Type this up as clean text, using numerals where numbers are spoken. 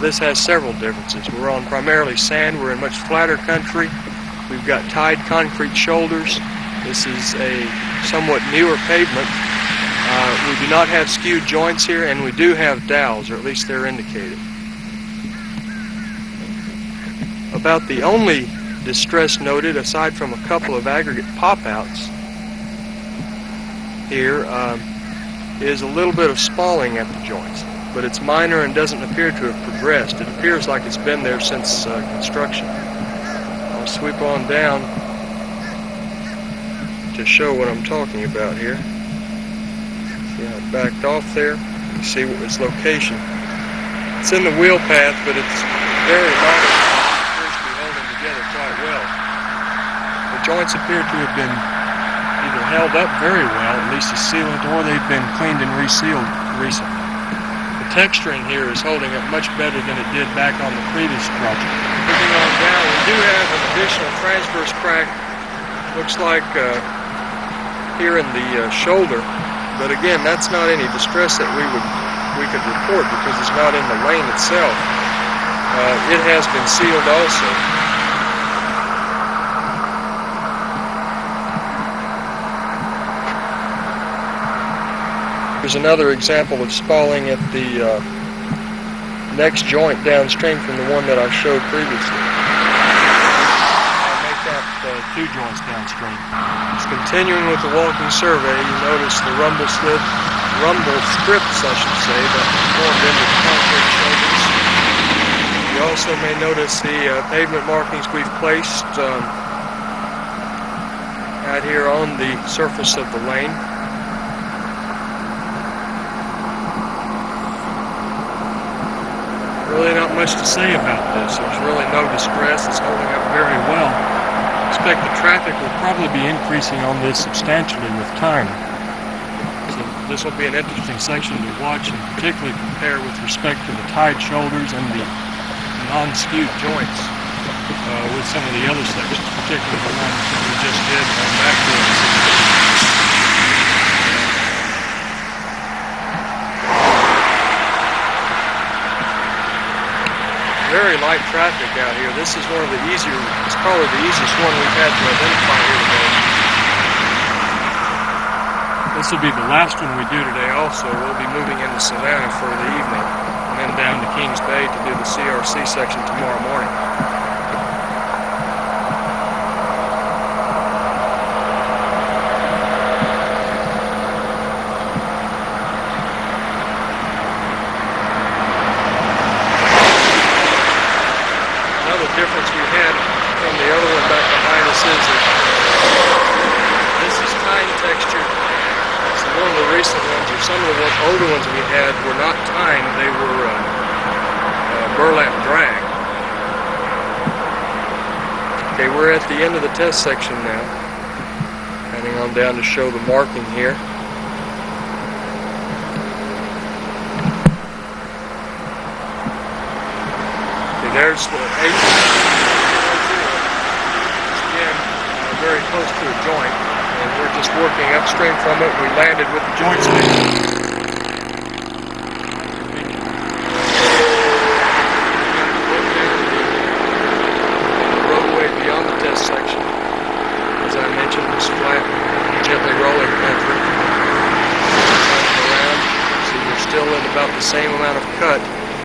This has several differences. We're on primarily sand. We're in much flatter country. We've got tied concrete shoulders. This is a somewhat newer pavement. We do not have skewed joints here, and we do have dowels, or at least they're indicated. About the only distress noted, aside from a couple of aggregate pop-outs here, is a little bit of spalling at the joints, but it's minor and doesn't appear to have progressed. It appears like it's been there since construction. I'll sweep on down to show what I'm talking about here. See how it backed off there? You see its location. It's in the wheel path, but it's very modern. It appears to be holding together quite well. The joints appear to have been either held up very well, at least as sealant, or they've been cleaned and resealed recently. The texturing here is holding up much better than it did back on the previous project. Moving on down, we do have an additional transverse crack, looks like here in the shoulder, but again, that's not any distress that we could report because it's not in the lane itself. It has been sealed also. Here's another example of spalling at the next joint downstream from the one that I showed previously. I'll make that two joints downstream. Just continuing with the walking survey, you notice the rumble strips, I should say, that formed into the concrete shoulders. You also may notice the pavement markings we've placed out here on the surface of the lane. Really not much to say about this. There's really no distress. It's holding up very well. I expect the traffic will probably be increasing on this substantially with time. So this will be an interesting section to watch and particularly compare with respect to the tied shoulders and the non-skewed joints with some of the other sections, particularly the ones that we just did on that field. Very light traffic out here. This is one of the easier, it's probably the easiest one we've had to identify here today. This will be the last one we do today also. We'll be moving into Savannah for the evening and then down to Kings Bay to do the CRC section tomorrow morning. Difference we had from the other one back behind us is that this is tine texture. So one of the recent ones, or some of the older ones we had, were not tine, they were burlap drag. Okay, we're at the end of the test section now. Heading on down to show the marking here. There's the 8. Again, very close to a joint, and we're just working upstream from it. We landed with the joint station. The roadway beyond the test section, as I mentioned, was flat, gently rolling country. Around, so we're still in about the same amount of cut